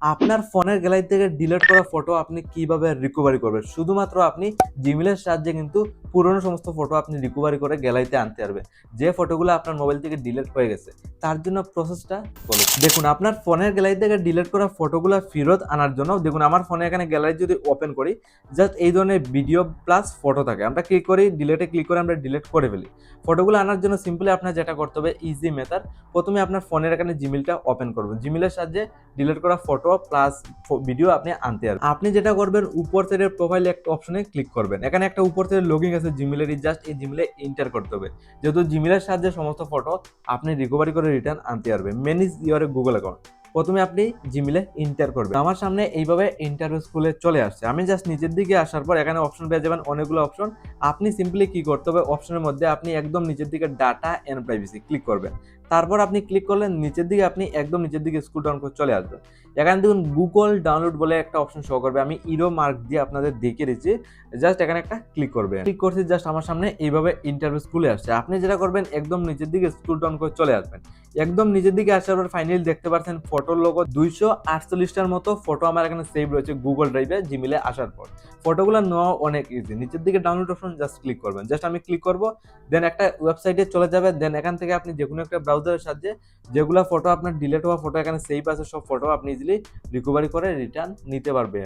আপনার ফোনের গ্যালারি থেকে ডিলিট করা ফটো আপনি কিভাবে রিকভারি করবেন? শুধুমাত্র আপনি জিমেইলের সাহায্যে কিন্তু পুরনো সমস্ত ফটো আপনি রিকভারি করে গ্যালারিতে আনতে পারবেন। যে ফটোগুলো আপনার মোবাইল থেকে ডিলিট হয়ে গেছে, তার জন্য প্রসেসটা ফলো দেখুন, আপনার ফোনের গ্যালারি থেকে ডিলিট করা ফটোগুলো ফেরত আনার জন্য দেখুন, আমার ফোনে এখানে গ্যালারি যদি ওপেন করি, জাস্ট এই ধরনের ভিডিও প্লাস ফটো থাকে। আমরা ক্লিক করি, ডিলিটে ক্লিক করে আমরা ডিলিট করে ফেলি। ফটোগুলো আনার জন্য সিম্পলি আপনার যেটা করতে হবে, ইজি মেথড। প্রথমে আপনার ফোনের এখানে জিমেইলটা ওপেন করবেন। জিমেইলের সাহায্যে ডিলিট করা ফটো প্লাস ভিডিও আপনি আনতে পারবেন। আপনি যেটা করবেন, উপর সাইডের প্রোফাইলে একটা অপশনে ক্লিক করবেন। এখানে একটা উপর সাইডে লগইন আছে জিমেইলের, জাস্ট এই জিমেইলে এন্টার করতে হবে। যেহেতু জিমেইলের সাহায্যে সমস্ত ফটো আপনি রিকভারি করে রিটার্ন আনতে পারবেন। ম্যানেজ ইওর গুগল অ্যাকাউন্ট প্রথমে আপনি জিমেইলে এন্টার করবেন। আমার সামনে এইভাবে ইন্টারফেস খুলে চলে আসছে। আমি জাস্ট নিচের দিকে আসার পর এখানে অপশন পেয়ে যাবেন, অনেকগুলো অপশন। আপনি সিম্পলি কি করতে হবে, অপশনের মধ্যে আপনি একদম নিচের দিকে ডাটা এন্ড প্রাইভেসি ক্লিক করবেন। তারপর আপনি ক্লিক করলে নিচের দিকে আপনি একদম নিচের দিকে স্ক্রল ডাউন করে চলে আসবেন। এখানে দেখুন গুগল ডাউনলোড বলে একটা অপশন শো করবে। আমি ইরো মার্ক দিয়ে আপনাদের দেখিয়ে দিচ্ছি। জাস্ট এখানে একটা ক্লিক করবেন। ক্লিক করছি, জাস্ট আমার সামনে এইভাবে ইন্টারফেস খুলে আসছে। আপনি যেটা করবেন, একদম নিচের দিকে স্ক্রল ডাউন করে চলে আসবেন। একদম নিচের দিকে আসার পর ফাইনালি দেখতে পাচ্ছেন ফটোর লোগো 248টার মতো ফটো আমার এখানে সেভ রয়েছে গুগল ড্রাইভে জিমেইলে আসার পর। ফটোগুলো নেওয়া অনেক ইজি। নিচের দিকে ডাউনলোড অপশন জাস্ট ক্লিক করবেন। জাস্ট আমি ক্লিক করব, দেন একটা ওয়েবসাইটে চলে যাবে। দেন এখান থেকে আপনি যে কোনো একটা ব্রাউজারের সাহায্যে যেগুলো ফটো আপনার ডিলিট হওয়া ফটো এখানে সেভ আছে, সব ফটো আপনি ইজিলি রিকভারি করে রিটার্ন নিতে পারবেন।